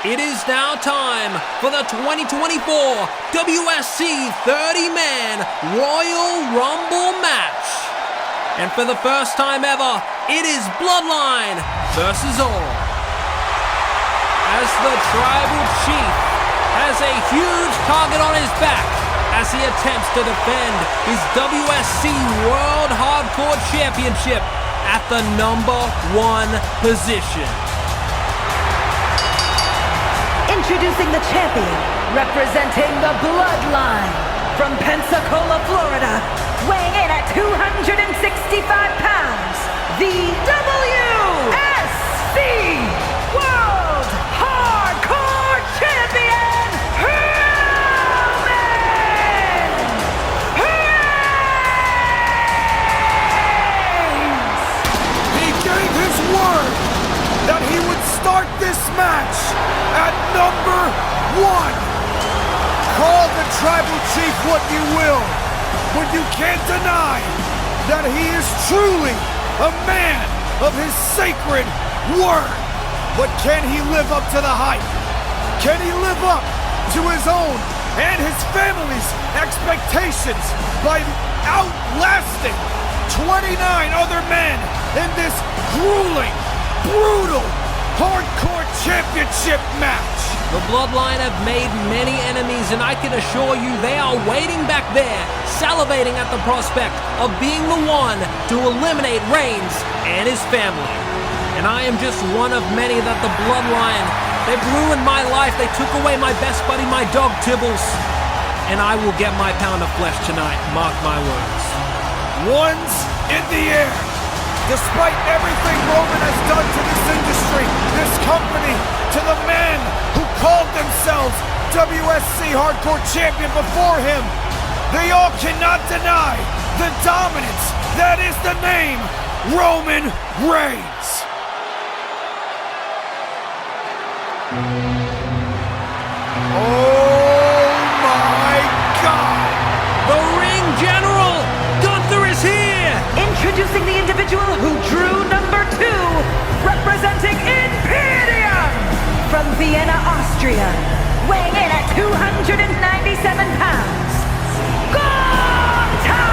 It is now time for the 2024 WSC 30-man Royal Rumble match. And for the first time ever, it is Bloodline versus All. As the Tribal Chief has a huge target on his back as he attempts to defend his WSC World Hardcore Championship at the #1 position. Introducing the champion, representing the Bloodline, from Pensacola, Florida, weighing in at 265 pounds, the WSC World Hardcore Champion, Roman Reigns! He gave his word that he would start this match at #1. Call the Tribal Chief what you will, but you can't deny that he is truly a man of his sacred word. But can he live up to the hype? Can he live up to his own and his family's expectations by outlasting 29 other men in this grueling, brutal, hardcore championship match? The Bloodline have made many enemies, and I can assure you they are waiting back there, salivating at the prospect of being the one to eliminate Reigns and his family. And I am just one of many that the Bloodline, they've ruined my life. They took away my best buddy, my dog Tibbles. And I will get my pound of flesh tonight, mark my words. One's in the air. Despite everything Roman has done to this industry, this company, to the men who called themselves WSC Hardcore Champion before him, they all cannot deny the dominance that is the name Roman Reigns. Oh my God! The Ring General, Gunther is here! Introducing the individual who drew #2, representing Imperium, from Vienna, Austria, weighing in at 297 pounds, Gunther!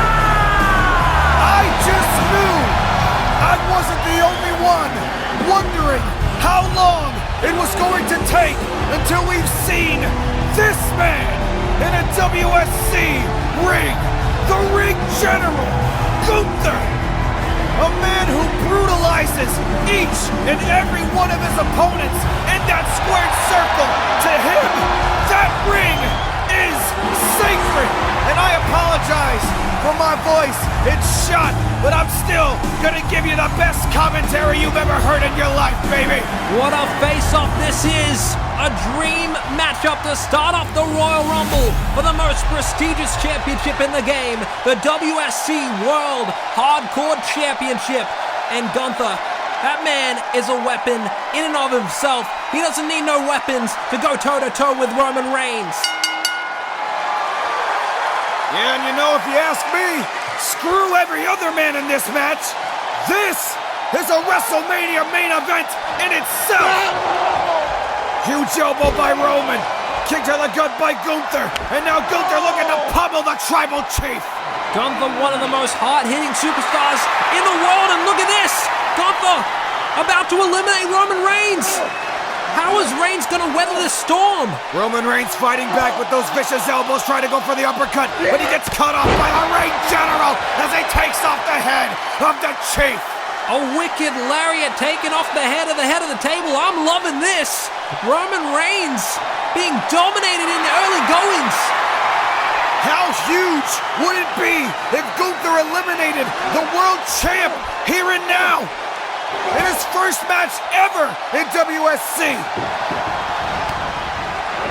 I just knew I wasn't the only one wondering how long it was going to take until we've seen this man in a WSC ring, the Ring General, Gunther, a man who brutalizes each and every one of his opponents in that squared circle. To him, that ring is sacred. And I apologize for my voice. It's shot, but I'm still gonna give you the best commentary you've ever heard in your life, baby. What a face-off this is! A dream matchup to start off the Royal Rumble for the most prestigious championship in the game, the WSC World Hardcore Championship. And Gunther, that man is a weapon in and of himself. He doesn't need no weapons to go toe-to-toe with Roman Reigns. Yeah, and you know, if you ask me, screw every other man in this match. This is a WrestleMania main event in itself. Huge elbow by Roman, kick to the gut by Gunther, and now Gunther looking to pummel the Tribal Chief. Gunther, one of the most hard-hitting superstars in the world, and look at this! Gunther about to eliminate Roman Reigns! How is Reigns gonna weather this storm? Roman Reigns fighting back with those vicious elbows, trying to go for the uppercut, but he gets cut off by the Ring General as he takes off the head of the Chief. A wicked lariat taking off the head of the table. I'm loving this. Roman Reigns being dominated in the early goings. How huge would it be if Gunther eliminated the world champ here and now in his first match ever in WSC?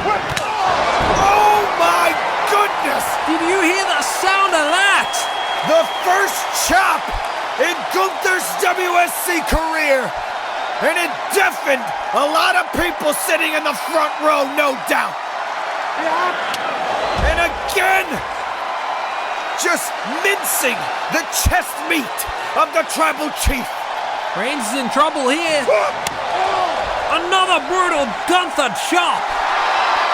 Oh my goodness! Did you hear the sound of that? The first chop in Gunther's WSC career, and it deafened a lot of people sitting in the front row, no doubt. And again, just mincing the chest meat of the Tribal Chief. Reigns is in trouble here. Another brutal Gunther chop.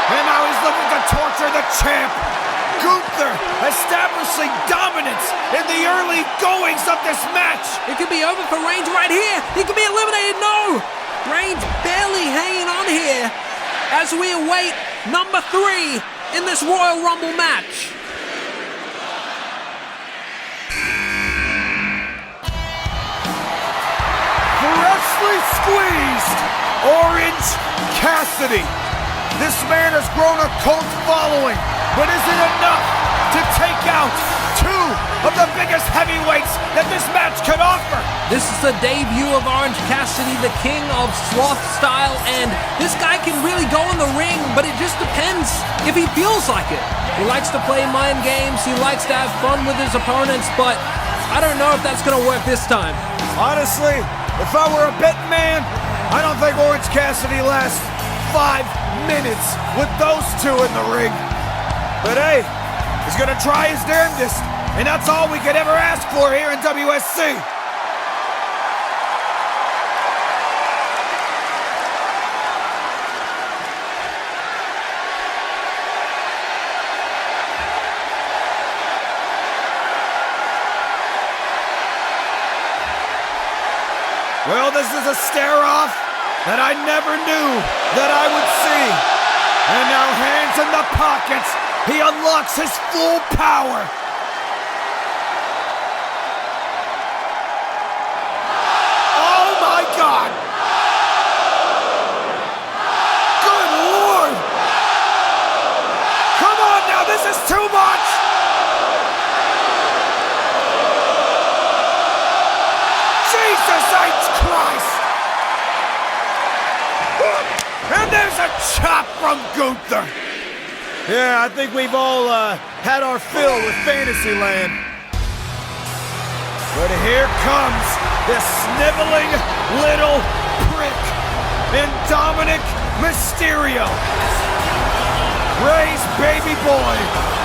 And now he's looking to torture the champ. Gunther establishing dominance in the early goings of this match. It could be over for Reigns right here. He could be eliminated. No! Reigns barely hanging on here as we await number 3 in this Royal Rumble match. Freshly squeezed Orange Cassidy. This man has grown a cult following, but is it enough to take out 2 of the biggest heavyweights that this match could offer? This is the debut of Orange Cassidy, the king of sloth style, and this guy can really go in the ring, but it just depends if he feels like it. He likes to play mind games, he likes to have fun with his opponents, but I don't know if that's going to work this time. Honestly, if I were a betting man, I don't think Orange Cassidy lasts 5 minutes with those 2 in the ring. But hey, he's gonna try his damnedest, and that's all we could ever ask for here in WSC. Well, this is a stare-off that I never knew that I would see. And now hands in the pockets, he unlocks his full power. Oh my God! Good Lord! Come on now, this is too much! Jesus H. Christ! And there's a chop from Gunther. Yeah, I think we've all had our fill with Fantasyland. But here comes this sniveling little prick in Dominik Mysterio. Ray's baby boy,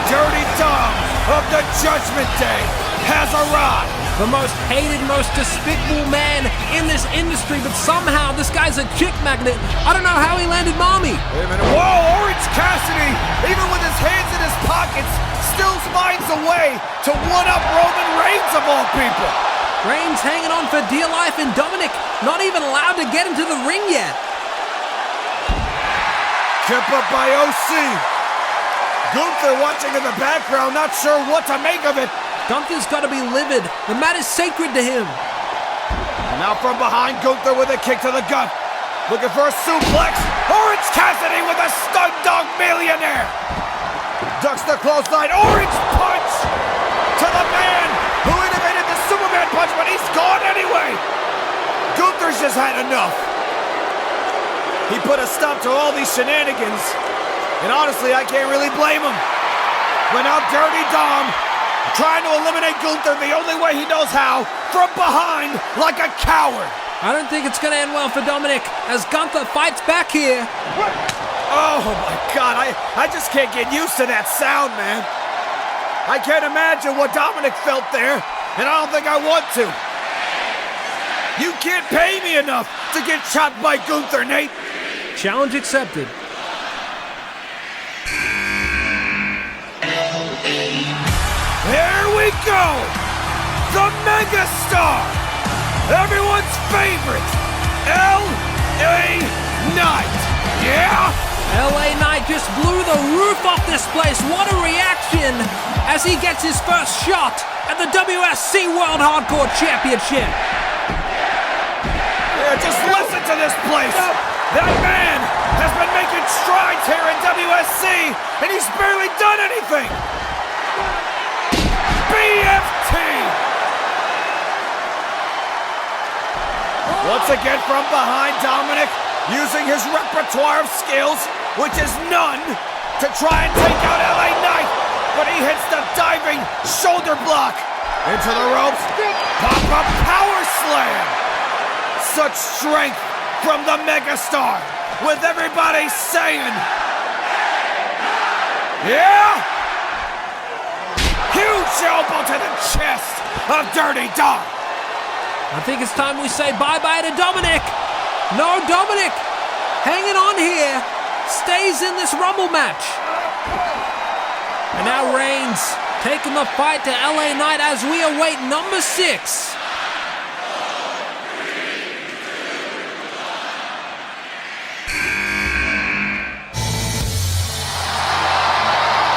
Dirty Dom of the Judgment Day, has arrived. The most hated, most despicable man in this industry, but somehow this guy's a chick magnet. I don't know how he landed mommy. Wait a minute. Whoa, Orange Cassidy, even with his hands in his pockets, still finds a way to one-up Roman Reigns of all people. Reigns hanging on for dear life, and Dominik not even allowed to get into the ring yet. Kept up by OC. Gunther watching in the background, not sure what to make of it. Gunther's got to be livid. The mat is sacred to him. And now from behind, Gunther with a kick to the gut. Looking for a suplex. Orange Cassidy with a stun dog millionaire. Ducks the clothesline. Orange punch to the man who innovated the Superman punch, but he's gone anyway. Gunther's just had enough. He put a stop to all these shenanigans. And honestly, I can't really blame him. But now Dirty Dom trying to eliminate Gunther the only way he knows how, from behind like a coward. I don't think it's going to end well for Dominik as Gunther fights back here. Oh my God, I just can't get used to that sound, man. I can't imagine what Dominik felt there, and I don't think I want to. You can't pay me enough to get chopped by Gunther, Nate. Challenge accepted. There we go! The megastar! Everyone's favorite! LA Knight! Yeah? LA Knight just blew the roof off this place. What a reaction as he gets his first shot at the WSC World Hardcore Championship. Yeah, just listen to this place! That man has been making strides here in WSC, and he's barely done anything! BFT! Once again from behind, Dominik using his repertoire of skills, which is none, to try and take out LA Knight, but he hits the diving shoulder block into the ropes. Pop-up power slam! Such strength from the megastar, with everybody saying, yeah! Huge elbow to the chest of Dirty Dom. I think it's time we say bye-bye to Dominik. No, Dominik, hanging on here, stays in this Rumble match. And now Reigns taking the fight to LA Knight as we await number 6.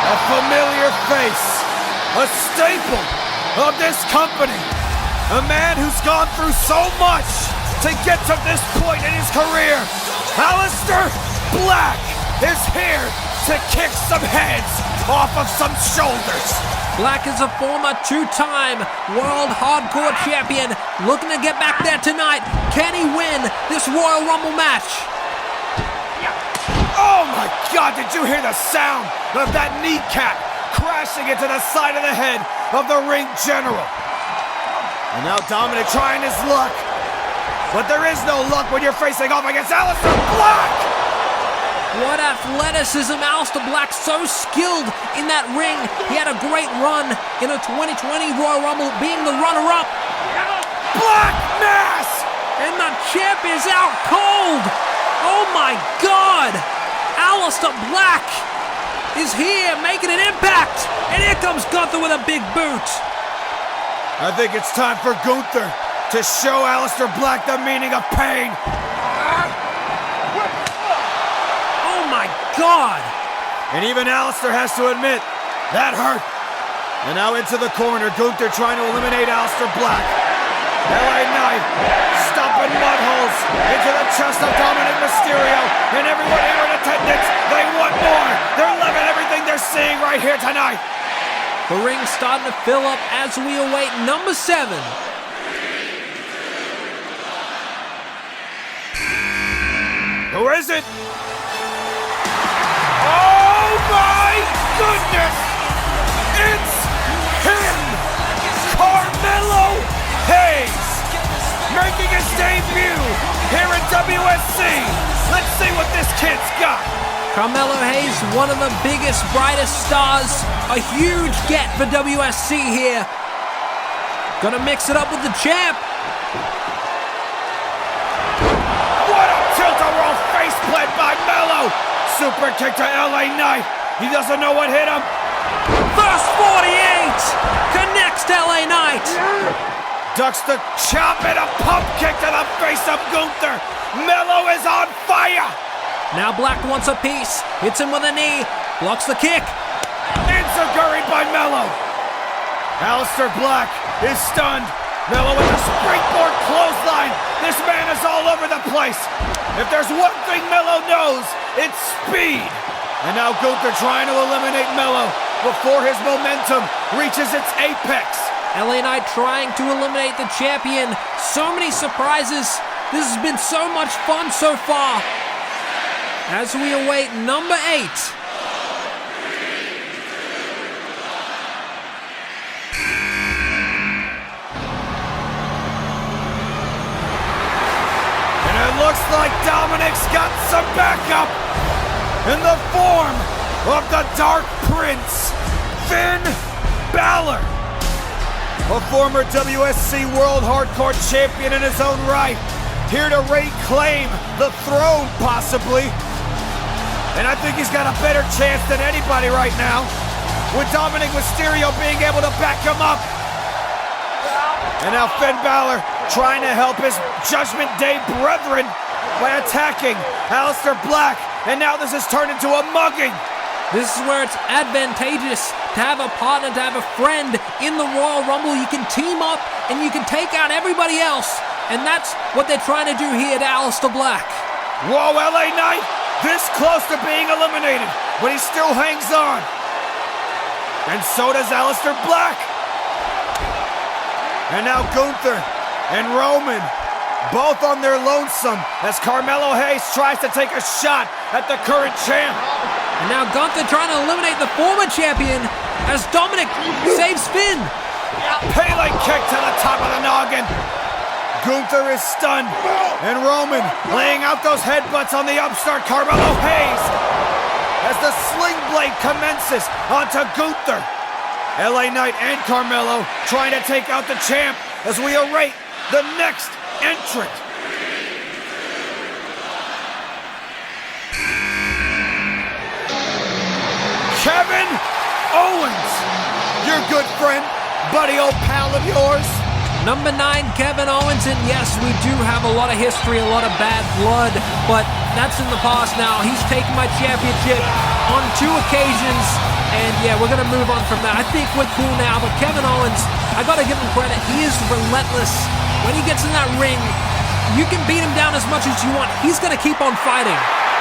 A familiar face, a staple of this company, a man who's gone through so much to get to this point in his career. Aleister Black is here to kick some heads off of some shoulders. Black is a former 2-time World Hardcore Champion, looking to get back there tonight. Can he win this Royal Rumble match? Oh my God, did you hear the sound of that kneecap crashing into the side of the head of the ring general? And now Dominik trying his luck. But there is no luck when you're facing off against Aleister Black! What athleticism, Aleister Black, so skilled in that ring. He had a great run in a 2020 Royal Rumble, being the runner-up. Black Mass! And the champ is out cold! Oh my God! Aleister Black is here making an impact! And here comes Gunther with a big boot! I think it's time for Gunther to show Aleister Black the meaning of pain. Oh my God! And even Aleister has to admit, that hurt. And now into the corner, Gunther trying to eliminate Aleister Black. LA Knight stomping mud holes into the chest of Dominik Mysterio. And everyone here in attendance, they want more. They're loving everything they're seeing right here tonight. The ring's starting to fill up as we await number 7. Who is it? Oh my goodness! It's him! Carmelo Hayes! Making his debut here at WSC. Let's see what this kid's got. Carmelo Hayes, one of the biggest, brightest stars. A huge get for WSC here. Gonna mix it up with the champ. What a tilt-a-roll faceplant by Melo. Super kick to LA Knight. He doesn't know what hit him. First 48 connects to LA Knight. Ducks the chop and a pump kick to the face of Gunther. Melo is on fire. Now Black wants a piece. Hits him with a knee. Blocks the kick. Enziguri'd by Melo. Aleister Black is stunned. Melo with a springboard clothesline. This man is all over the place. If there's one thing Melo knows, it's speed. And now Gunther trying to eliminate Melo before his momentum reaches its apex. LA Knight trying to eliminate the champion. So many surprises. This has been so much fun so far. As we await number 8. And it looks like Dominik's got some backup in the form of the Dark Prince, Finn Balor. A former WSC World Hardcore Champion in his own right. Here to reclaim the throne, possibly. And I think he's got a better chance than anybody right now, with Dominik Mysterio being able to back him up. And now Finn Balor trying to help his Judgment Day brethren by attacking Aleister Black. And now this has turned into a mugging. This is where it's advantageous to have a partner, to have a friend in the Royal Rumble. You can team up and you can take out everybody else. And that's what they're trying to do here to Aleister Black. Whoa, LA Knight! This close to being eliminated, but he still hangs on. And so does Aleister Black. And now Gunther and Roman, both on their lonesome, as Carmelo Hayes tries to take a shot at the current champ. And now Gunther trying to eliminate the former champion as Dominik saves Finn. Pele kick to the top of the noggin. Gunther is stunned, and Roman laying out those headbutts on the upstart Carmelo Hayes as the sling blade commences onto Gunther. LA Knight and Carmelo trying to take out the champ as we await the next entrant. Kevin Owens, your good friend, buddy, old pal of yours. Number 9, Kevin Owens, and yes, we do have a lot of history, a lot of bad blood, but that's in the past now. He's taken my championship on 2 occasions, and yeah, we're going to move on from that. I think we're cool now, but Kevin Owens, I got to give him credit. He is relentless. When he gets in that ring, you can beat him down as much as you want. He's going to keep on fighting.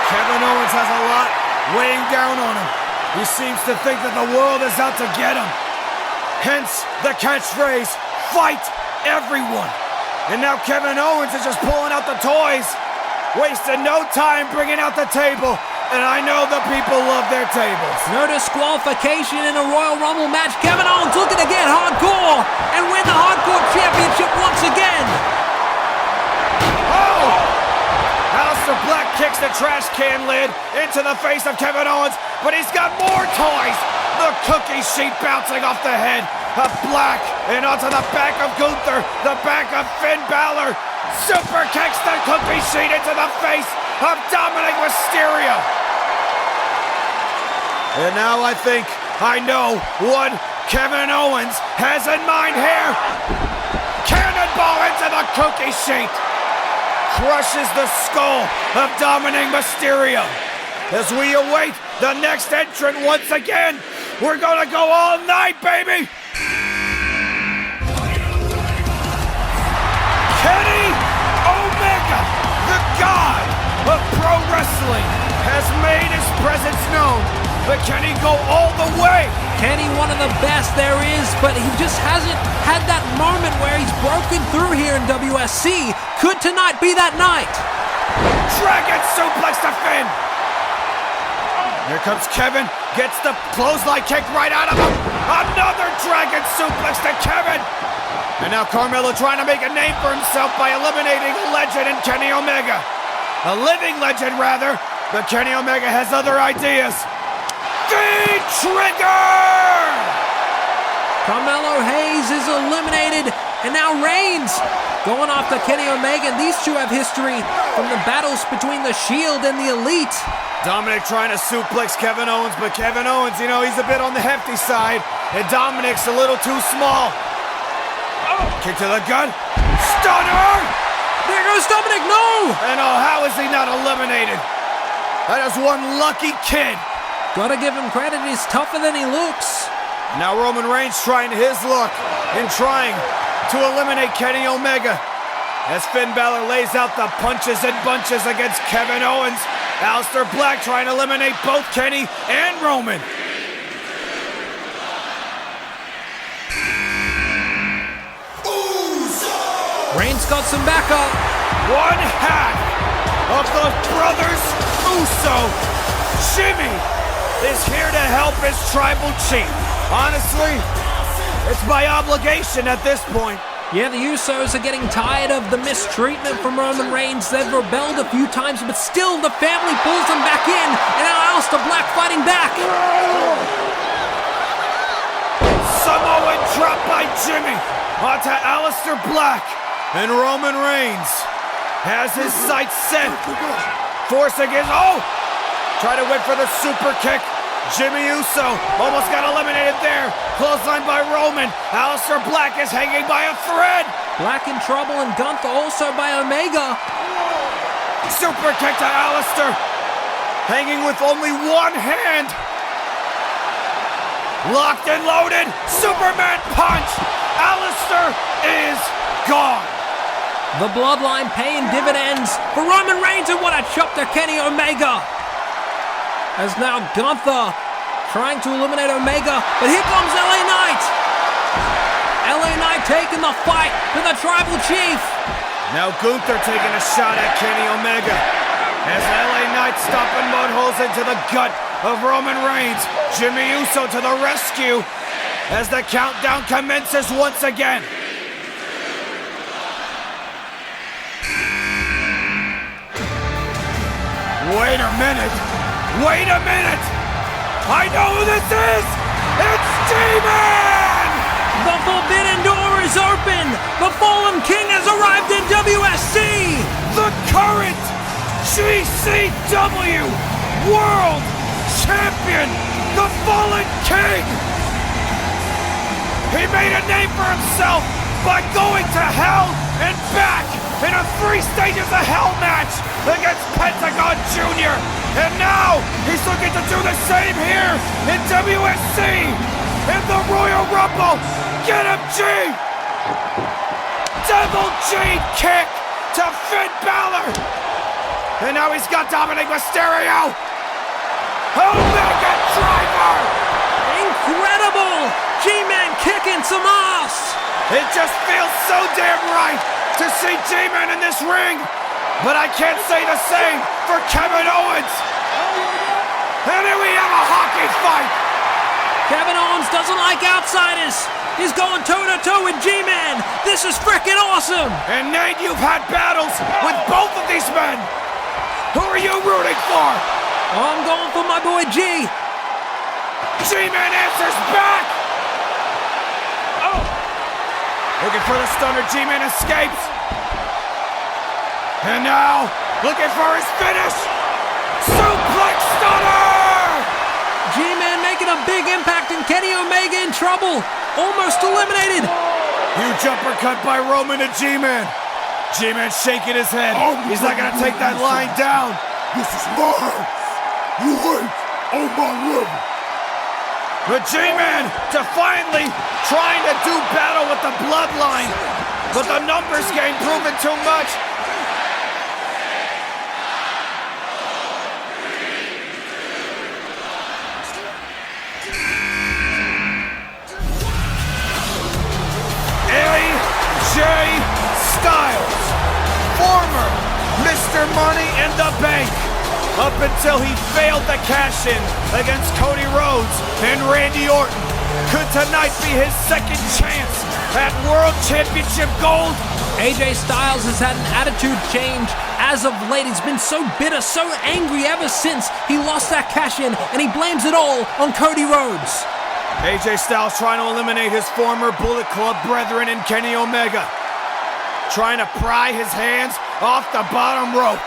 Kevin Owens has a lot weighing down on him. He seems to think that the world is out to get him. Hence the catchphrase, fight everyone. And now Kevin Owens is just pulling out the toys, wasting no time bringing out the table, and I know the people love their tables. No disqualification in a Royal Rumble match. Kevin Owens looking to get hardcore and win the Hardcore Championship once again. Oh! Aleister Black kicks the trash can lid into the face of Kevin Owens, but he's got more toys. The cookie sheet bouncing off the head of Black and onto the back of Gunther, the back of Finn Balor. Super kicks the cookie sheet into the face of Dominik Mysterio. And now I think I know what Kevin Owens has in mind here. Cannonball into the cookie sheet. Crushes the skull of Dominik Mysterio. As we await the next entrant once again, we're gonna go all night, baby! Kenny Omega, the god of pro wrestling, has made his presence known, but can he go all the way? Kenny, one of the best there is, but he just hasn't had that moment where he's broken through here in WSC. Could tonight be that night? Dragon suplex to Finn. Here comes Kevin, gets the clothesline kicked right out of him. Another dragon suplex to Kevin. And now Carmelo trying to make a name for himself by eliminating a legend in Kenny Omega. A living legend, rather, but Kenny Omega has other ideas. The trigger! Carmelo Hayes is eliminated, and now Reigns going after Kenny Omega. These two have history from the battles between the Shield and the Elite. Dominik trying to suplex Kevin Owens, but Kevin Owens, you know, he's a bit on the hefty side, and Dominik's a little too small. Kick to the gut. Stunner! There goes Dominik, no! And oh, how is he not eliminated? That is one lucky kid. Gotta give him credit, he's tougher than he looks. Now Roman Reigns trying his luck in trying to eliminate Kenny Omega. As Finn Balor lays out the punches and bunches against Kevin Owens. Aleister Black trying to eliminate both Kenny and Roman. Reigns got some backup. One half of the brothers Uso, Jimmy, is here to help his tribal chief. Honestly, it's my obligation at this point. Yeah, the Usos are getting tired of the mistreatment from Roman Reigns. They've rebelled a few times, but still the family pulls them back in. And now Aleister Black fighting back. Samoan drop by Jimmy onto Aleister Black. And Roman Reigns has his sights set. Forcing his, try to wait for the super kick. Jimmy Uso almost got eliminated there. Clothesline by Roman. Aleister Black is hanging by a thread. Black in trouble, and Gunther also by Omega. Super kick to Aleister. Hanging with only one hand. Locked and loaded. Superman punch. Aleister is gone. The Bloodline paying dividends for Roman Reigns, and what a chop to Kenny Omega. As now Gunther trying to eliminate Omega, but here comes LA Knight. LA Knight taking the fight to the tribal chief. Now Gunther taking a shot at Kenny Omega. As LA Knight stomping mud holes into the gut of Roman Reigns. Jimmy Uso to the rescue as the countdown commences once again. Wait a minute! Wait a minute! I know who this is! It's Demon! The Forbidden Door is open! The Fallen King has arrived in WSC! The current GCW World Champion, the fallen king! He made a name for himself by going to hell and back in a 3 stages of hell match against Pentagon Jr. And now he's looking to do the same here in WSC in the Royal Rumble. Get him, G! Double G kick to Finn Balor. And now he's got Dominik Mysterio. Omega Driver! Incredible! G-Man kicking some ass! It just feels so damn right to see G-Man in this ring. But I can't say the same for Kevin Owens. And here we have a hockey fight. Kevin Owens doesn't like outsiders. He's going toe-to-toe with G-Man. This is freaking awesome. And Nate, you've had battles with both of these men. Who are you rooting for? I'm going for my boy G. G-Man answers back. Oh. Looking for the stunner. G-Man escapes. And now, looking for his finish. Suplex stunner! G-Man making a big impact and Kenny Omega in trouble. Almost eliminated. Huge uppercut by Roman to G-Man. G-Man shaking his head. He's not gonna take that line down. This is my house. You wait on my level. But G-Man defiantly trying to do battle with the Bloodline. But the numbers game proving too much. AJ Styles, former Mr. Money in the Bank, up until he failed the cash-in against Cody Rhodes and Randy Orton, could tonight be his second chance at World Championship gold? AJ Styles has had an attitude change as of late. He's been so bitter, so angry ever since he lost that cash-in, and he blames it all on Cody Rhodes. AJ Styles trying to eliminate his former Bullet Club brethren in Kenny Omega. Trying to pry his hands off the bottom rope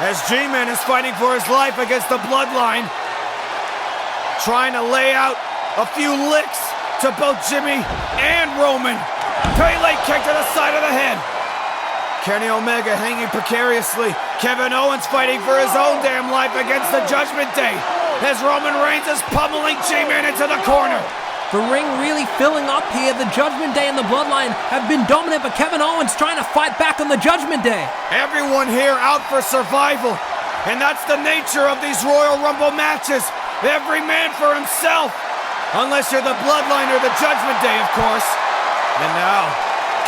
as G-Man is fighting for his life against the Bloodline. Trying to lay out a few licks to both Jimmy and Roman. Pele kick to the side of the head. Kenny Omega hanging precariously. Kevin Owens fighting for his own damn life against the Judgment Day as Roman Reigns is pummeling G-Man into the corner. The ring really filling up here. The Judgment Day and the Bloodline have been dominant, but Kevin Owens trying to fight back on the Judgment Day. Everyone here out for survival, and that's the nature of these Royal Rumble matches. Every man for himself, unless you're the Bloodline or the Judgment Day, of course. And now,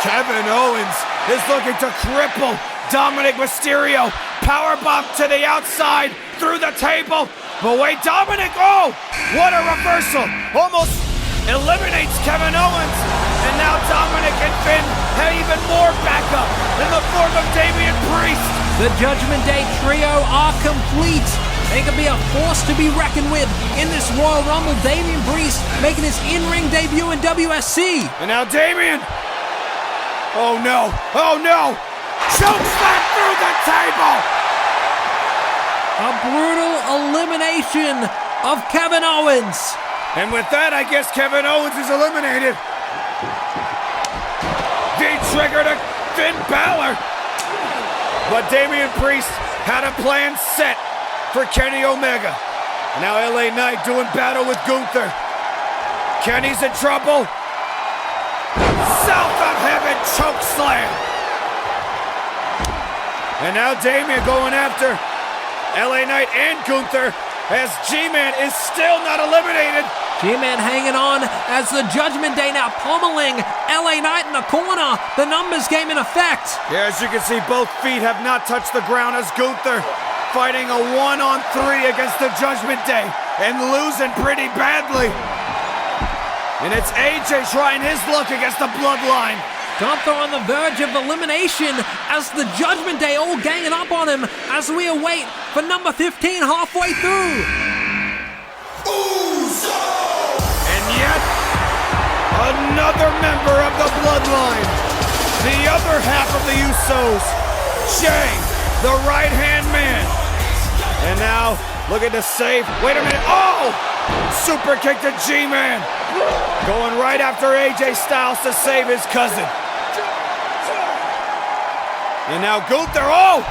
Kevin Owens is looking to cripple Dominik Mysterio. Powerbomb to the outside, through the table. But wait, Dominik, oh, what a reversal. Almost eliminates Kevin Owens. And now Dominik and Finn have even more backup in the form of Damian Priest. The Judgment Day trio are complete. They could be a force to be reckoned with in this Royal Rumble. Damian Priest making his in-ring debut in WSC. And now Damian. Oh no, oh no. Chokeslam through the table. A brutal elimination of Kevin Owens. And with that, I guess Kevin Owens is eliminated. D-trigger to Finn Balor. But Damian Priest had a plan set for Kenny Omega. Now LA Knight doing battle with Gunther. Kenny's in trouble. South of Heaven chokeslam. And now Damian going after LA Knight and Gunther as G-Man is still not eliminated. G-Man hanging on as the Judgment Day now pummeling LA Knight in the corner. The numbers game in effect. Yeah, as you can see, both feet have not touched the ground as Gunther fighting a 1-on-3 against the Judgment Day and losing pretty badly. And it's AJ trying his luck against the Bloodline. Gunther on the verge of elimination as the Judgment Day all ganging up on him as we await for number 15 halfway through. And yet, another member of the Bloodline. The other half of the Usos. Jay, the right-hand man. And now, Looking to save. Wait a minute. Oh! Super kick to G-Man. Going right after AJ Styles to save his cousin. And now Gunther. Oh!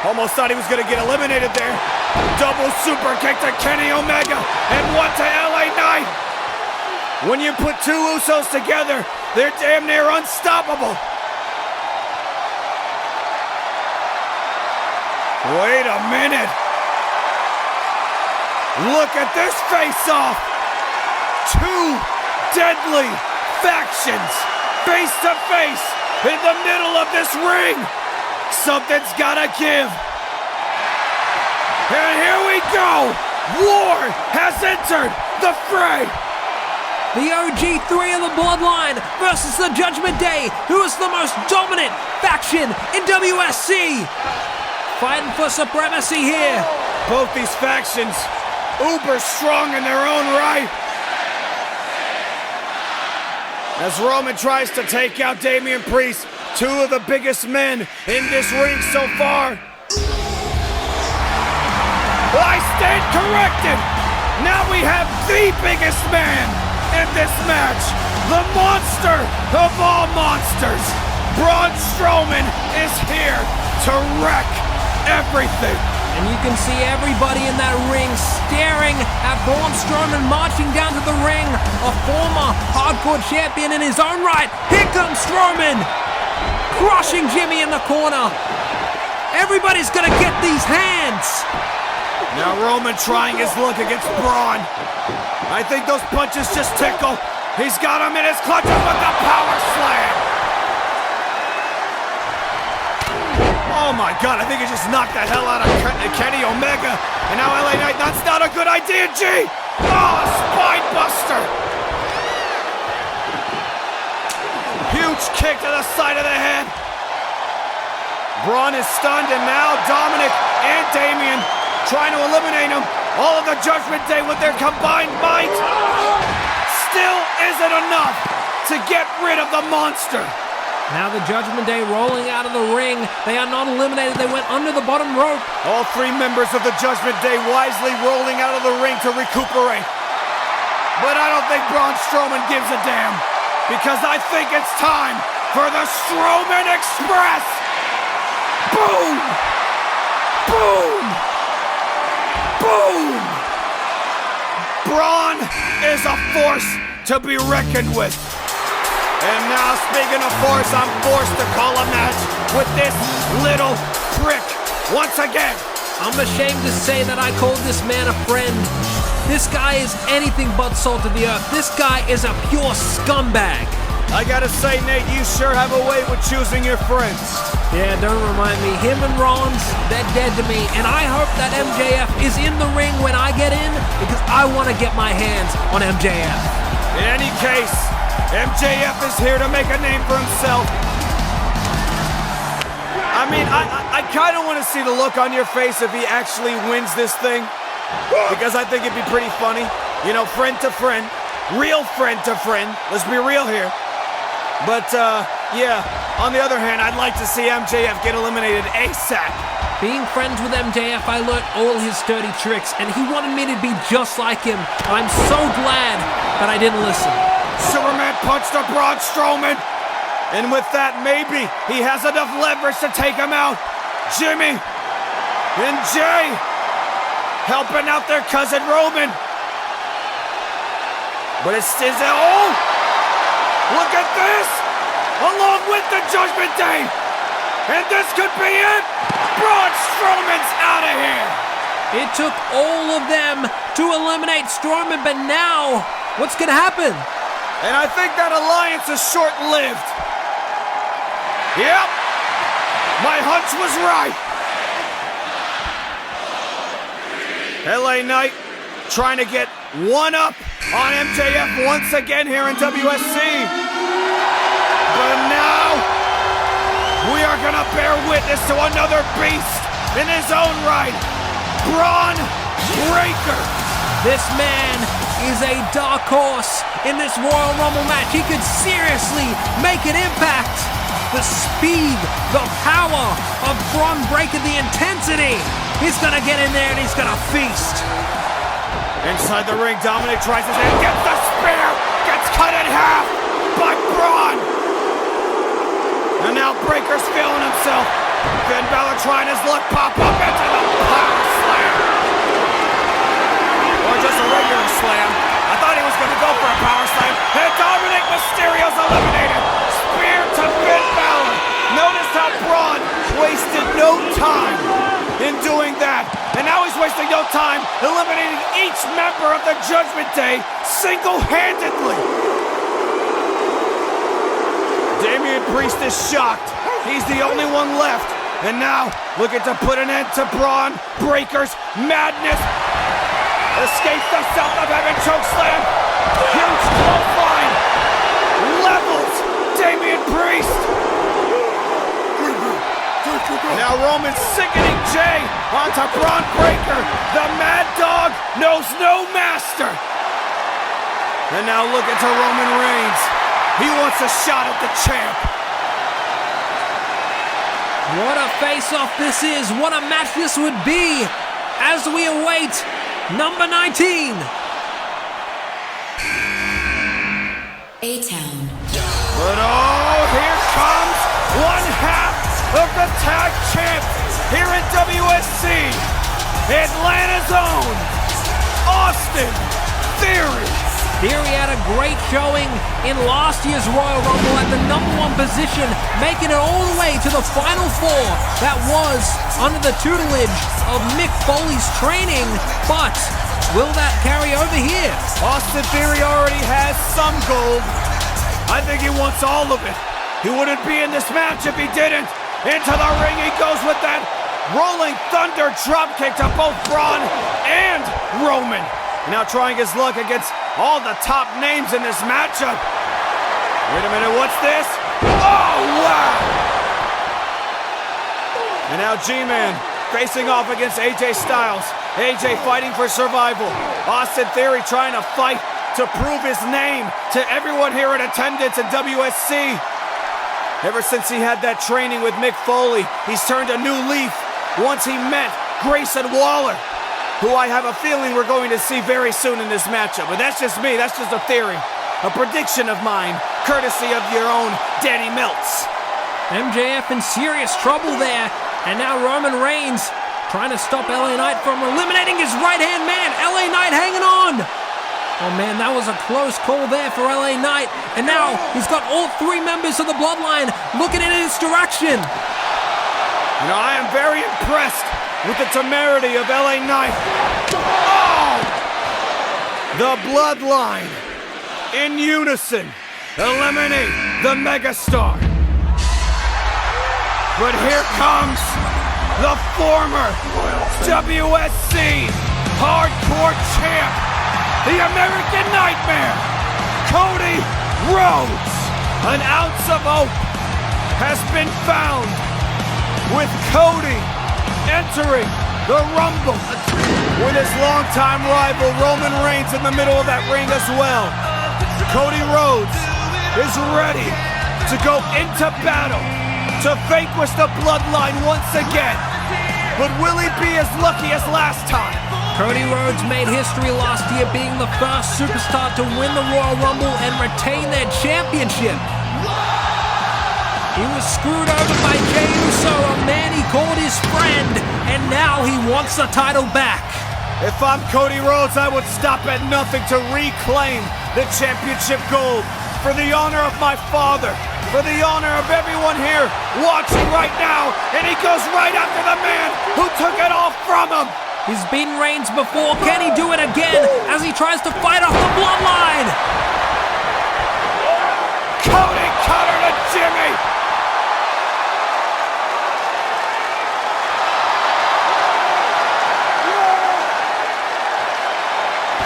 Almost thought he was going to get eliminated there. Double super kick to Kenny Omega. And one to LA Knight. When you put two Usos together, they're damn near unstoppable. Wait a minute. Look at this face-off. Two deadly factions face to face in the middle of this ring. Something's gotta give. And here we go. War has entered the fray. The OG3 of the Bloodline versus the Judgment Day, who is the most dominant faction in WSC. Fighting for supremacy here. Both these factions, uber strong in their own right. As Roman tries to take out Damian Priest, two of the biggest men in this ring so far. I stand corrected. Now we have the biggest man in this match. The monster of all monsters. Braun Strowman is here to wreck everything. And you can see everybody in that ring staring at Braun Strowman marching down to the ring, a former hardcore champion in his own right. Here comes Strowman, crushing Jimmy in the corner. Everybody's gonna get these hands. Now Roman trying his look against Braun. I think those punches just tickle. He's got him in his clutches with the power slam. Oh my God, I think he just knocked the hell out of Kenny Omega. And now LA Knight, that's not a good idea, G! Oh, a spine buster! Huge kick to the side of the head. Braun is stunned, and now Dominik and Damian trying to eliminate him. All of the Judgment Day with their combined might still isn't enough to get rid of the monster. Now the Judgment Day rolling out of the ring. They are not eliminated. They went under the bottom rope. All three members of the Judgment Day wisely rolling out of the ring to recuperate. But I don't think Braun Strowman gives a damn, because I think it's time for the Strowman Express. Boom! Boom! Boom! Braun is a force to be reckoned with. And now, speaking of force, I'm forced to call a match with this little prick once again. I'm ashamed to say that I called this man a friend. This guy is anything but salt of the earth. This guy is a pure scumbag. I gotta say, Nate, you sure have a way with choosing your friends. Yeah, don't remind me. Him and Rollins, they're dead to me. And I hope that MJF is in the ring when I get in, because I want to get my hands on MJF. In any case, MJF is here to make a name for himself. I mean, I kind of want to see the look on your face if he actually wins this thing, because I think it'd be pretty funny. You know, friend to friend, real friend to friend. Let's be real here. But, yeah, on the other hand, I'd like to see MJF get eliminated ASAP. Being friends with MJF, I learned all his dirty tricks, and he wanted me to be just like him. I'm so glad that I didn't listen. Superman punched to Braun Strowman. And with that, maybe he has enough leverage to take him out. Jimmy and Jay helping out their cousin Roman. But it's still, oh! Look at this! Along with the Judgment Day! And this could be it! Braun Strowman's out of here! It took all of them to eliminate Strowman, but now, what's gonna happen? And I think that alliance is short-lived. Yep, my hunch was right. LA Knight trying to get one up on MJF once again here in WSC. But now, we are gonna bear witness to another beast in his own right, Bron Breakker. This man is a dark horse in this Royal Rumble match. He could seriously make an impact. The speed, the power of Bron Breakker, the intensity. He's gonna get in there and he's gonna feast. Inside the ring, Dominik tries his hand, gets the spear, gets cut in half by Braun. And now Breakker's feeling himself. Finn Balor trying his luck, pop up into the power slam. Or just a regular slam. I thought he was going to go for a power slam. And Dominik Mysterio's eliminated. Spear to Finn Balor. Notice how Braun wasted no time in doing that. And now he's wasting no time eliminating each member of the Judgment Day single-handedly. Damian Priest is shocked. He's the only one left. And now, looking to put an end to Bron Breakker's madness. Escapes the South of Heaven chokeslam. Huge clothesline. Levels Damian Priest. Now Roman sickening Jay onto Bron Breakker. The Mad Dog knows no master. And now looking to Roman Reigns. He wants a shot at the champ. What a face-off this is. What a match this would be as we await number 19. A-Town. But oh, here comes one half of the tag champs here in WSC. Atlanta's own Austin Theory. Theory had a great showing in last year's Royal Rumble at the #1 position, making it all the way to the Final Four. That was under the tutelage of Mick Foley's training, but will that carry over here? Austin Theory already has some gold. I think he wants all of it. He wouldn't be in this match if he didn't. Into the ring he goes with that Rolling Thunder dropkick to both Braun and Roman. Now trying his luck against all the top names in this matchup. Wait a minute, what's this? Oh, wow! And now G-Man facing off against AJ Styles. AJ fighting for survival. Austin Theory trying to fight to prove his name to everyone here in attendance at WSC. Ever since he had that training with Mick Foley, he's turned a new leaf once he met Grayson Waller, who I have a feeling we're going to see very soon in this matchup. But that's just me, that's just a theory. A prediction of mine, courtesy of your own Danny Meltz. MJF in serious trouble there. And now Roman Reigns trying to stop LA Knight from eliminating his right-hand man. LA Knight hanging on. Oh man, that was a close call there for LA Knight. And now he's got all 3 members of the Bloodline looking in his direction. You know, I am very impressed with the temerity of LA Knight. Oh! The Bloodline, in unison, eliminate the megastar. But here comes the former WSC Hardcore Champ, the American Nightmare, Cody Rhodes. An ounce of hope has been found with Cody entering the Rumble with his longtime rival Roman Reigns in the middle of that ring as well. Cody Rhodes is ready to go into battle to vanquish the Bloodline once again. But will he be as lucky as last time? Cody Rhodes made history last year being the first superstar to win the Royal Rumble and retain their championship. He was screwed over by Jey Uso, a man he called his friend, and now he wants the title back. If I'm Cody Rhodes, I would stop at nothing to reclaim the championship gold for the honor of my father, for the honor of everyone here watching right now, and he goes right after the man who took it all from him. He's beaten Reigns before. Can he do it again as he tries to fight off the Bloodline? Cody cutter to Jimmy.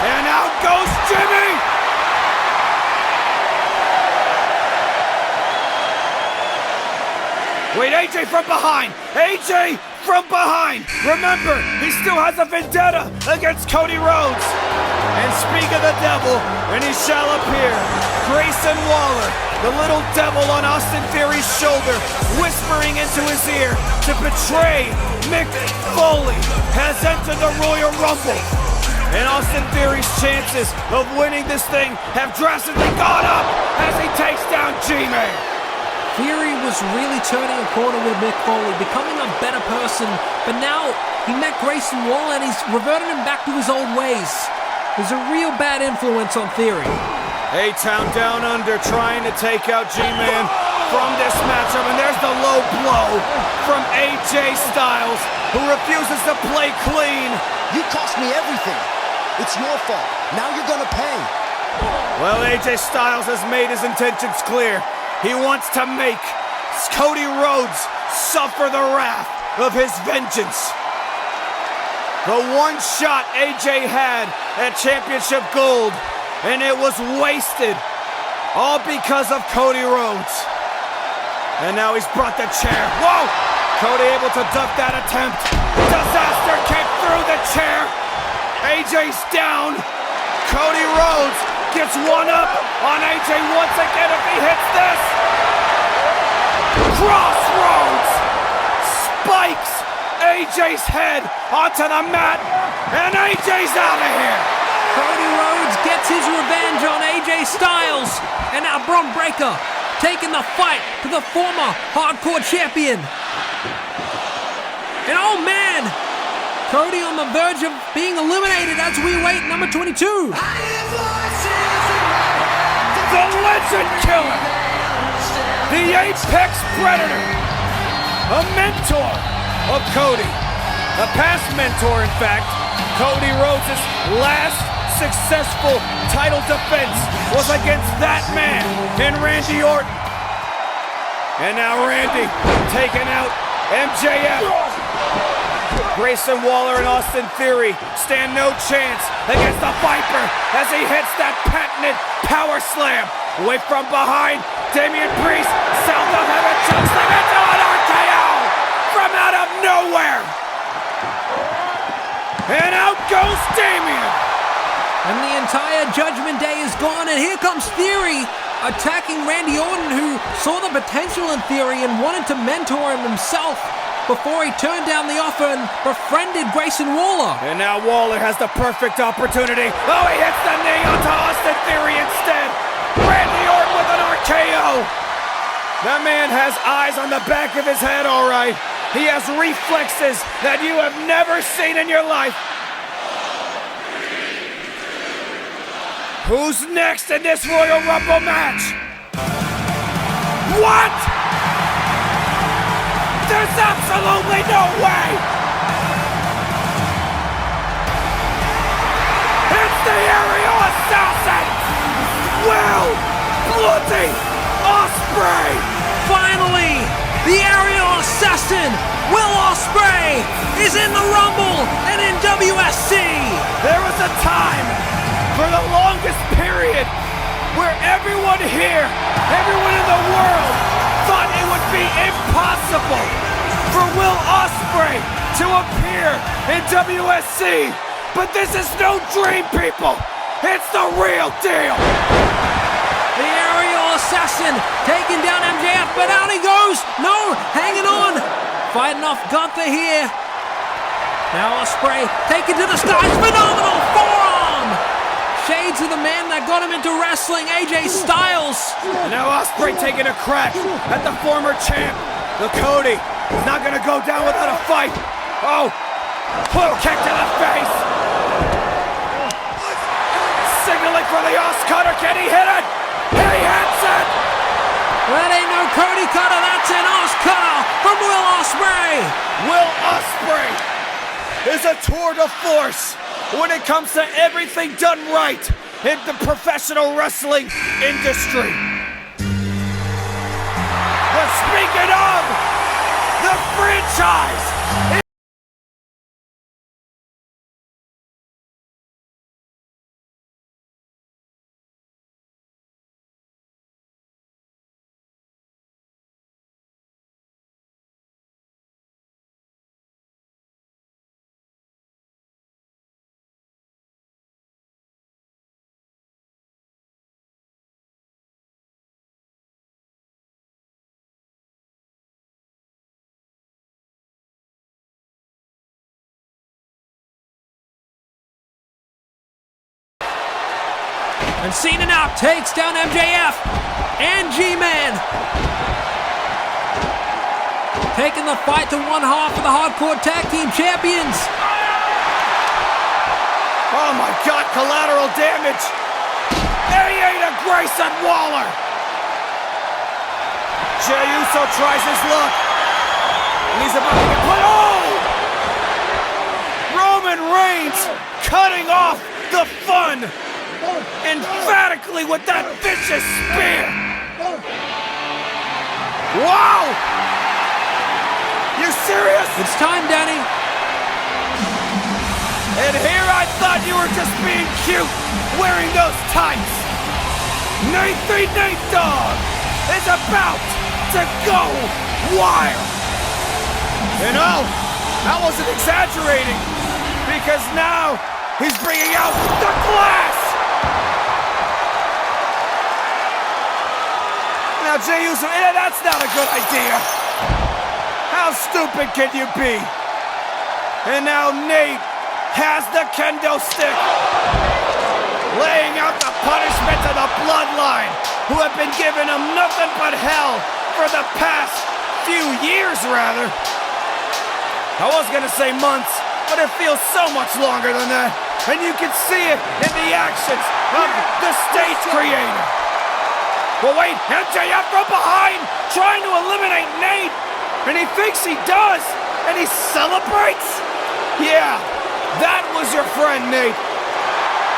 And out goes Jimmy. Wait, AJ from behind. AJ from behind. Remember, he still has a vendetta against Cody Rhodes. And speak of the devil, and he shall appear. Grayson Waller The little devil on Austin Theory's shoulder, whispering into his ear to betray Mick Foley, has entered the Royal Rumble. And Austin Theory's chances of winning this thing have drastically gone up as he takes down G-Man. Theory was really turning a corner with Mick Foley, becoming a better person, but now he met Grayson Waller and he's reverted him back to his old ways. There's a real bad influence on Theory. A-Town down under trying to take out G-Man from this matchup, and there's the low blow from AJ Styles, who refuses to play clean. You cost me everything. It's your fault. Now you're gonna pay. Well, AJ Styles has made his intentions clear. He wants to make Cody Rhodes suffer the wrath of his vengeance. The one shot AJ had at Championship Gold, and it was wasted, all because of Cody Rhodes. And now he's brought the chair. Whoa! Cody able to duck that attempt. Disaster kick through the chair. AJ's down. Cody Rhodes gets one up on AJ once again if he hits this. Crossroads spikes AJ's head onto the mat, and AJ's out of here. Cody Rhodes gets his revenge on AJ Styles, and now Bron Breakker taking the fight to the former Hardcore Champion. And oh man, Cody on the verge of being eliminated as we wait number 22. The Legend Killer, the Apex Predator, a mentor of Cody, a past mentor in fact. Cody Rhodes' last successful title defense was against that man in Randy Orton. And now Randy taking out MJF. Grayson Waller and Austin Theory stand no chance against the Viper as he hits that patented power slam. Away from behind, Damian Priest, south of heaven, chokes him into an RKO from out of nowhere. And out goes Damian. And the entire Judgment Day is gone, and here comes Theory attacking Randy Orton, who saw the potential in Theory and wanted to mentor him himself before he turned down the offer and befriended Grayson Waller. And now Waller has the perfect opportunity. Oh, he hits the knee onto Austin Theory instead. Randy Orton with an RKO. That man has eyes on the back of his head, all right. He has reflexes that you have never seen in your life. Who's next in this Royal Rumble match? What? There's absolutely no way! It's the aerial assassin! Will Bloody Osprey! Finally, the aerial assassin, Will Osprey, is in the Rumble and in WSC! There was a time, for the longest period, where everyone here, everyone in the world, thought it would be impossible for Will Osprey to appear in WSC. But this is no dream, people. It's the real deal. The aerial assassin taking down MJF, but out he goes. No, hanging on. Fighting off Gunther here. Now Osprey taken to the skies. Phenomenal forearm. Shades of the man that got him into wrestling, AJ Styles. And now Osprey taking a crack at the former champ. The Cody is not going to go down without a fight. Oh, little kick to the face. Signaling for the Os-Cutter. Can he hit it? He hits it. That ain't no Cody Cutter. That's an Os-Cutter from Will Osprey. Will Osprey is a tour de force when it comes to everything done right in the professional wrestling industry. But speaking of the franchise, And Cena now takes down MJF and G-Man. Taking the fight to one half of the Hardcore Tag Team Champions. Oh my God, collateral damage. AA to Grayson Waller. Jey Uso tries his luck. And he's about to get put. Oh! Roman Reigns cutting off the fun emphatically with that vicious spear. Wow! You serious? It's time, Danny. And here I thought you were just being cute, wearing those tights. Nathan Nate Dogg is about to go wild. And oh, I wasn't exaggerating, because now he's bringing out the glass. Now Jey Uso, that's not a good idea. How stupid can you be? And now Nate has the kendo stick, laying out the punishment to the Bloodline, who have been giving him nothing but hell for the past few years, rather. I was gonna say months, but it feels so much longer than that. And you can see it in the actions of the stage creator. Well, wait, MJF from behind, trying to eliminate Nate. And he thinks he does, and he celebrates? Yeah, that was your friend, Nate.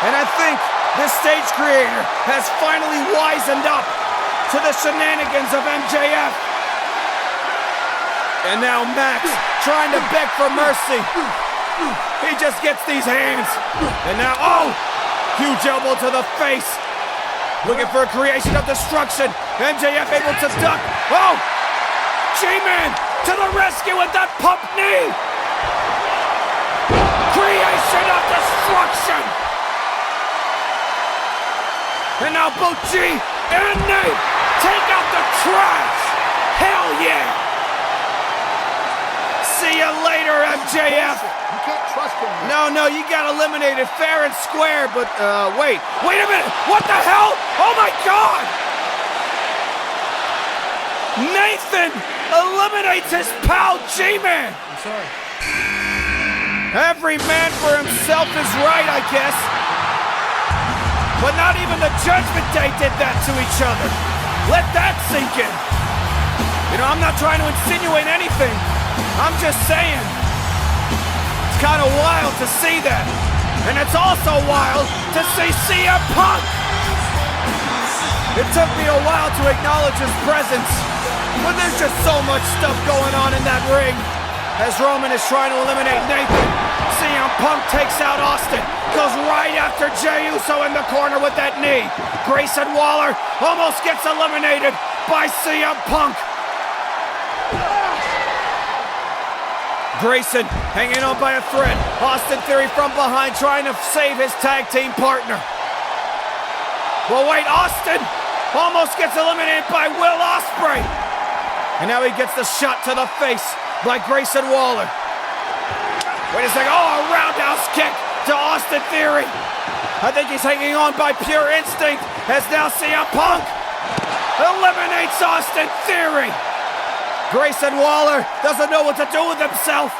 And I think this stage creator has finally wisened up to the shenanigans of MJF. And now Max, trying to beg for mercy. He just gets these hands. And now, oh, huge elbow to the face. Looking for a creation of destruction. MJF able to duck. Oh, G-Man to the rescue with that pump knee. Creation of destruction. And now both G and Nate take out the trash. Hell yeah. See you later, MJF. You can't trust him. No, you got eliminated fair and square, but wait a minute. What the hell? Oh my God. Nathan eliminates his pal G-Man. I'm sorry. Every man for himself is right, I guess. But not even the Judgment Day did that to each other. Let that sink in. You know, I'm not trying to insinuate anything. I'm just saying. It's kind of wild to see that. And it's also wild to see CM Punk. It took me a while to acknowledge his presence, but there's just so much stuff going on in that ring. As Roman is trying to eliminate Nathan, CM Punk takes out Austin, goes right after Jey Uso in the corner with that knee. Grayson Waller almost gets eliminated by CM Punk. Grayson hanging on by a thread. Austin Theory from behind trying to save his tag team partner. Well, wait, Austin almost gets eliminated by Will Osprey. And now he gets the shot to the face by Grayson Waller. Wait a second. Oh, a roundhouse kick to Austin Theory. I think he's hanging on by pure instinct as now CM Punk eliminates Austin Theory. Grayson Waller doesn't know what to do with himself.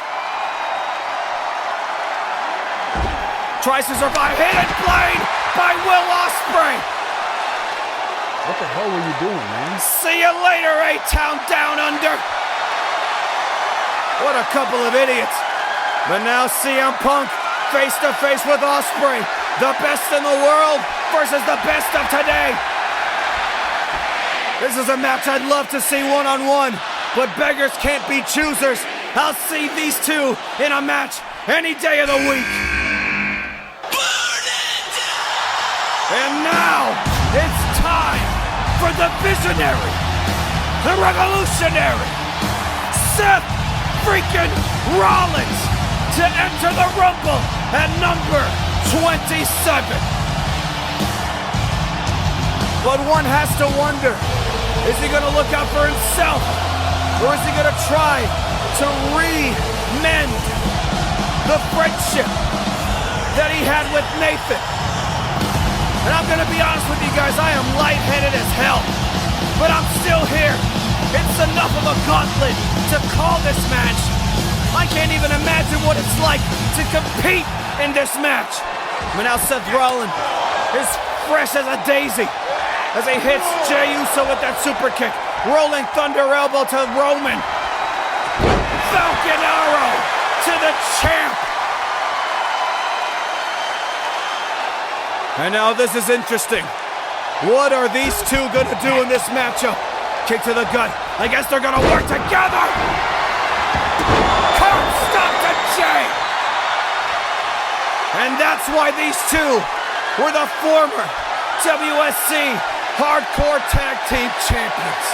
Tries to survive. Hidden blade by Will Osprey. What the hell were you doing, man? See you later, A-Town Down Under. What a couple of idiots. But now CM Punk face to face with Osprey. The best in the world versus the best of today. This is a match I'd love to see one-on-one, but beggars can't be choosers. I'll see these two in a match any day of the week. And now it's time for the visionary, the revolutionary, Seth freaking Rollins to enter the Rumble at number 27. But one has to wonder, is he gonna look out for himself? Or is he gonna try to re-mend the friendship that he had with Nathan? And I'm gonna be honest with you guys, I am lightheaded as hell. But I'm still here. It's enough of a gauntlet to call this match. I can't even imagine what it's like to compete in this match. But now Seth Rollins is fresh as a daisy as he hits Jey Uso with that super kick. Rolling Thunder Elbow to Roman. Falcon Arrow to the champ. And now this is interesting. What are these two gonna do in this matchup? Kick to the gut. I guess they're gonna work together. Curb stop to Jey. And that's why these two were the former WSC Hardcore Tag Team Champions.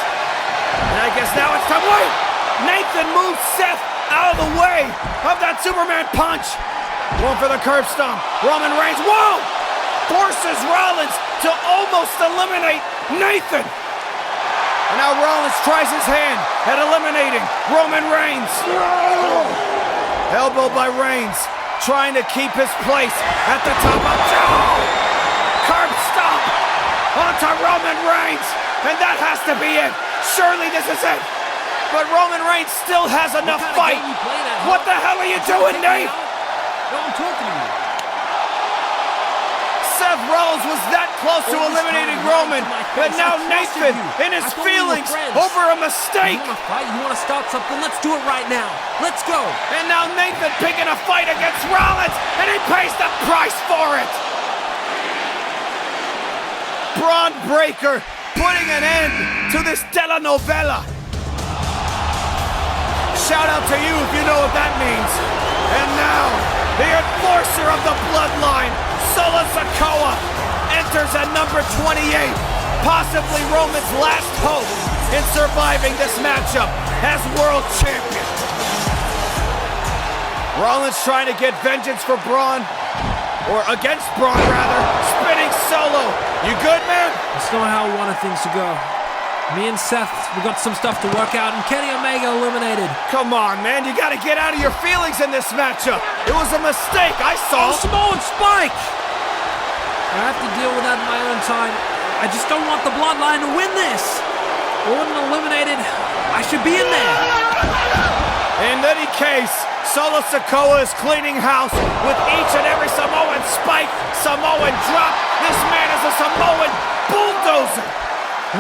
And I guess now it's time. Wait! Nathan moves Seth out of the way of that Superman punch. Going for the curb stomp. Roman Reigns. Whoa! Forces Rollins to almost eliminate Nathan. And now Rollins tries his hand at eliminating Roman Reigns. Elbow by Reigns, trying to keep his place at the top of Joe. Curb stomp onto Roman Reigns. And that has to be it. Surely this is it. But Roman Reigns still has enough fight. What the hell are you doing, Nate? No, I'm talking to you. Seth Rollins was that close to eliminating Roman, but now Nathan in his feelings over a mistake. You want to fight? You want to start something? Let's do it right now. Let's go. And now Nathan picking a fight against Rollins, and he pays the price for it. Bron Breakker putting an end to this telenovela. Shout out to you if you know what that means. And now, the enforcer of the bloodline, Sikoa, enters at number 28, possibly Roman's last hope in surviving this matchup as world champion. Rollins trying to get vengeance for Braun, or against Braun rather, spinning solo. You good, man? That's not how I wanted things to go. Me and Seth, we got some stuff to work out, and Kenny Omega eliminated. Come on, man, you gotta get out of your feelings in this matchup. It was a mistake, I saw. Samoan Spike! I have to deal with that in my own time. I just don't want the bloodline to win this. Orton eliminated. I should be in there. In any case, Sikoa is cleaning house with each and every Samoan spike, Samoan drop. This man is a Samoan bulldozer.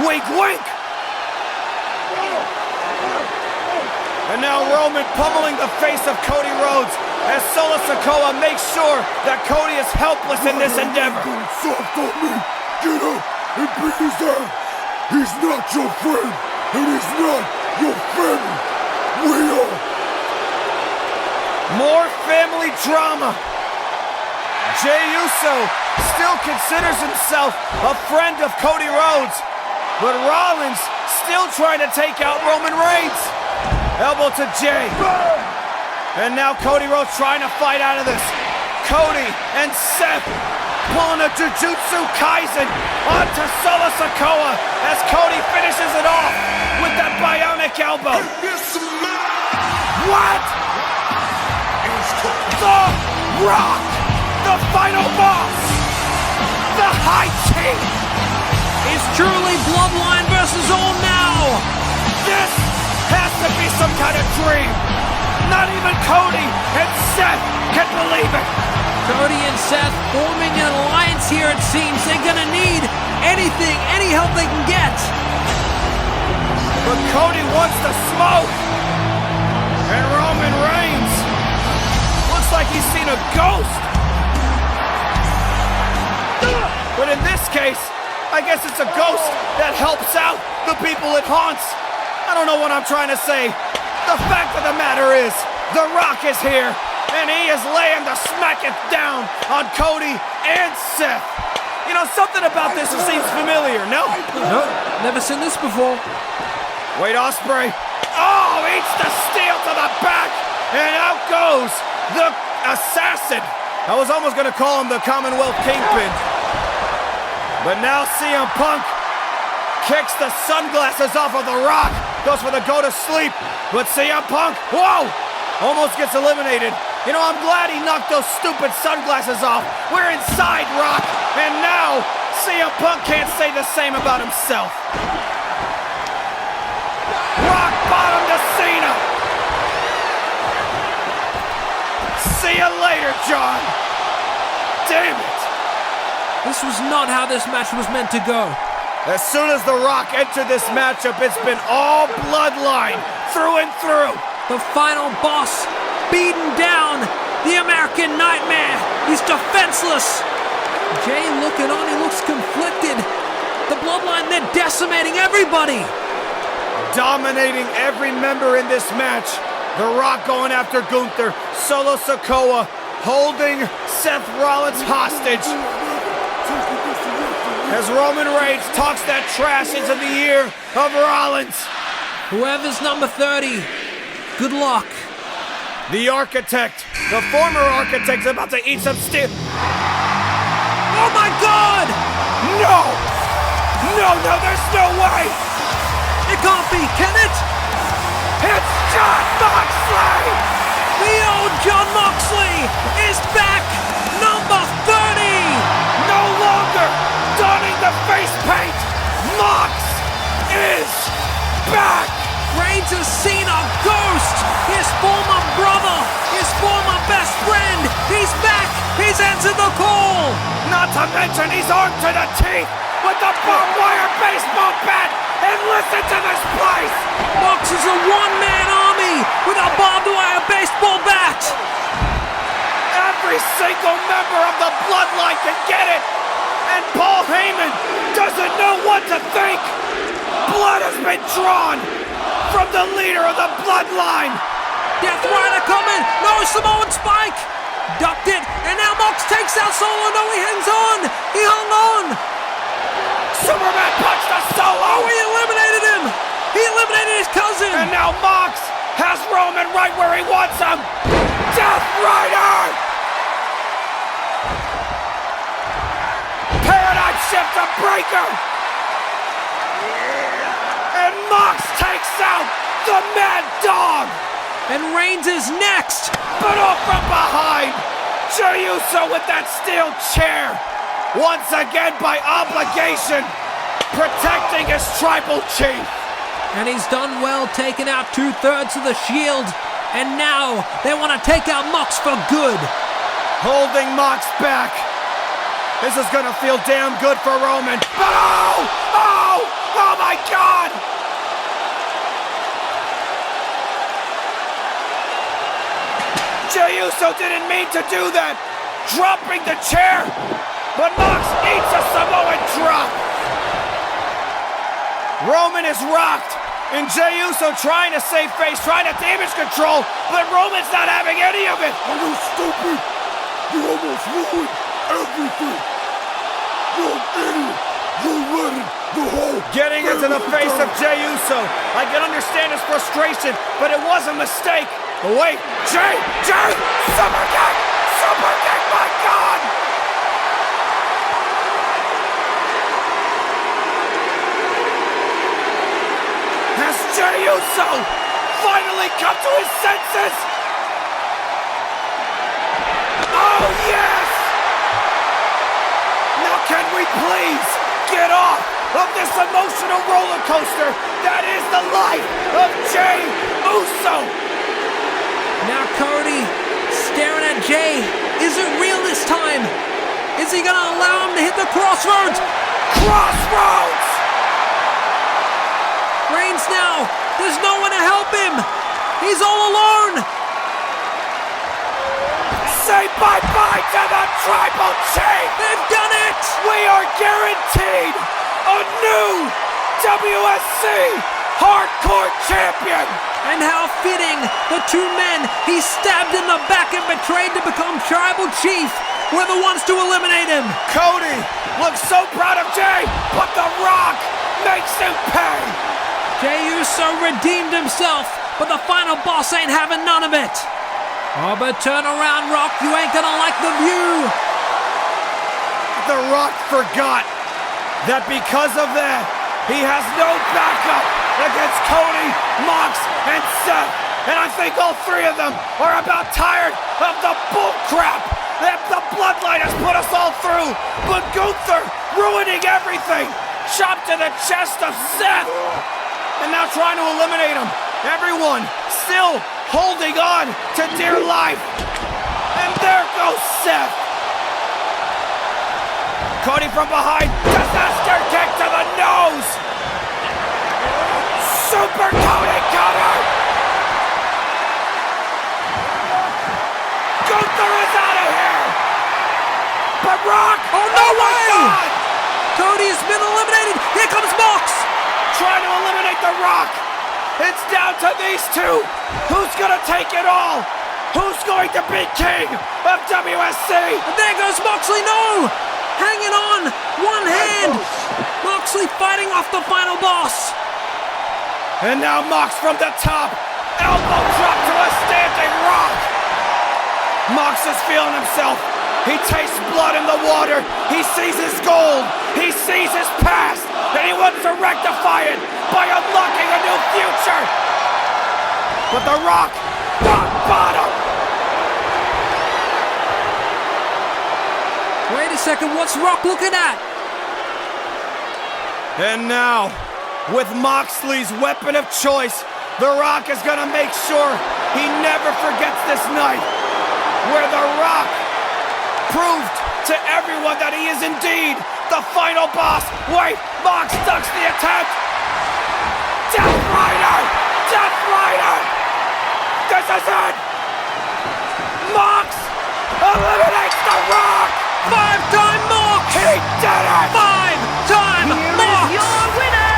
Wink, wink. And now Roman pummeling the face of Cody Rhodes as Sikoa makes sure that Cody is helpless in this endeavor. Soft on me. Get up and beat his ass. He's not your friend, and he's not your family. We are. More family drama. Jey Uso still considers himself a friend of Cody Rhodes, but Rollins still trying to take out Roman Reigns. Elbow to Jey. And now Cody Rhodes trying to fight out of this. Cody and Seth pulling a Jujutsu Kaisen onto Sikoa as Cody finishes it off with that bionic elbow. What? The Rock! The final boss! The High King! It's truly bloodline versus all now! This has to be some kind of dream! Not even Cody and Seth can believe it! Cody and Seth forming an alliance here, it seems. They're gonna need anything, any help they can get. But Cody wants the smoke! And Roman Reigns looks like he's seen a ghost! But in this case, I guess it's a ghost that helps out the people it haunts. I don't know what I'm trying to say. The fact of the matter is, The Rock is here, and he is laying the smacketh down on Cody and Seth. You know, something about this seems familiar, no? Nope, never seen this before. Wait, Osprey. Oh, eats the steel to the back, and out goes the assassin. I was almost going to call him the Commonwealth Kingpin. But now CM Punk kicks the sunglasses off of The Rock. Goes for the go to sleep. But CM Punk, whoa, almost gets eliminated You know, I'm glad he knocked those stupid sunglasses off. We're inside, Rock. And now, CM Punk can't say the same about himself. Rock bottom to Cena. See you later, John. Damn it. This was not how this match was meant to go. As soon as The Rock entered this matchup, it's been all bloodline, through and through. The final boss, beaten down, the American Nightmare. He's defenseless. Jay looking on, he looks conflicted. The Bloodline, they're decimating everybody. Dominating every member in this match. The Rock going after Gunther, Solo Sikoa, holding Seth Rollins hostage. As Roman Reigns talks that trash into the ear of Rollins. Whoever's number 30, good luck. The Architect, the former Architect, is about to eat some steel. Oh my God! No! No, there's no way! It can't be, can it? It's John Moxley! The old John Moxley is back, number 30! No longer donning the face paint! Mox is back! Reigns has seen a ghost! His former brother, his former best friend, he's back! He's answered the call! Not to mention he's armed to the teeth with the barbed wire baseball bat! And listen to this place! Mox is a one-man army with a barbed wire baseball bat! Every single member of the Bloodline can get it! And Paul Heyman doesn't know what to think! Blood has been drawn from the leader of the Bloodline! Death Rider coming! No, Samoan Spike! Ducked it, and now Mox takes out Solo. No, he hangs on! He hung on! Superman punch to Solo! Oh, he eliminated him! He eliminated his cousin! And now Mox has Roman right where he wants him! Death Rider! Paradigm shift to Breakker! And Mox takes out the Mad Dog! And Reigns is next! But off from behind! Jey Uso with that steel chair! Once again by obligation, protecting his tribal chief! And he's done well taking out 2/3 of the Shield. And now they want to take out Mox for good. Holding Mox back. This is gonna feel damn good for Roman. But oh my God! Jey Uso didn't mean to do that. Dropping the chair. But Mox eats a Samoan drop. Roman is rocked. And Jey Uso trying to save face, trying to damage control, but Roman's not having any of it. Are you stupid? You almost ruined everything. You're an idiot. You're letting the whole Getting into the face of Jey Uso. I can understand his frustration, but it was a mistake. But wait, Jey, super kick, my God! Has Jey Uso finally come to his senses? Oh, yes! Now can we please get off of this emotional roller coaster that is the life of Jey Uso? Now Cody staring at Jey. Is it real this time? Is he gonna allow him to hit the crossroads? Crossroads! Reigns now, there's no one to help him. He's all alone. Say bye-bye to the tribal chief! They've done it! We are guaranteed a new WSC Hardcore Champion! And how fitting, the two men he stabbed in the back and betrayed to become tribal chief were the ones to eliminate him. Cody looks so proud of Jey, but The Rock makes him pay! Jey Uso redeemed himself, but the final boss ain't having none of it. Oh, but turn around, Rock, you ain't gonna like the view. The Rock forgot that because of that, he has no backup against Cody, Mox, and Seth. And I think all three of them are about tired of the bull crap that the Bloodline has put us all through. But Gunther ruining everything. Chop to the chest of Seth. And now trying to eliminate him. Everyone still holding on to dear life. And there goes Seth. Cody from behind. Disaster kick to the nose. Super Cody counter. Gunther is out of here. But Rock. Oh, no way. God. Cody has been eliminated. Here comes Mox. Trying to eliminate the Rock. It's down to these two. Who's gonna take it all? Who's going to be king of WSC? And there goes Moxley. No. Hanging on. One hand. Moxley fighting off the final boss. And now Mox from the top. Elbow drop to a standing Rock. Mox is feeling himself. He tastes blood in the water. He sees his gold. He sees his past. And he wants to rectify it by unlocking a new future. But the Rock, rock bottom. Wait a second, what's Rock looking at? And now, with Moxley's weapon of choice, The Rock is gonna make sure he never forgets this night, where The Rock proved to everyone that he is indeed the final boss. Wait, Mox ducks the attempt. Death Rider! Death Rider! This is it! Mox eliminates The Rock! Five-time Mox! He did it! Five-time Mox! Here is your winner,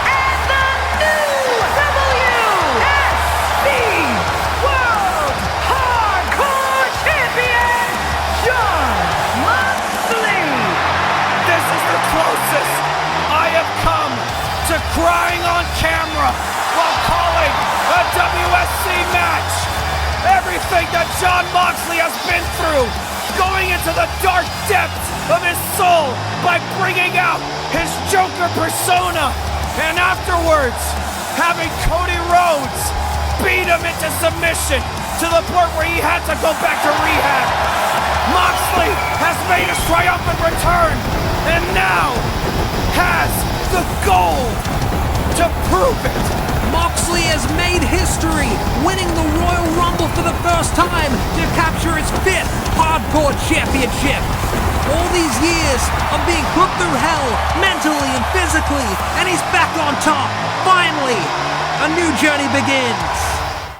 and the new WSC World Hardcore Champion, Jon Moxley! This is the closest I have come to crying on camera while calling a WSC match. Everything that Jon Moxley has been through, going into the dark depths of his soul by bringing out his Joker persona, and afterwards having Cody Rhodes beat him into submission to the point where he had to go back to rehab. Moxley has made his triumphant return and now has the gold to prove it. Moxley has made history, winning the Royal Rumble for the first time to capture his 5th Hardcore Championship. All these years of being put through hell, mentally and physically, and he's back on top. Finally, a new journey begins.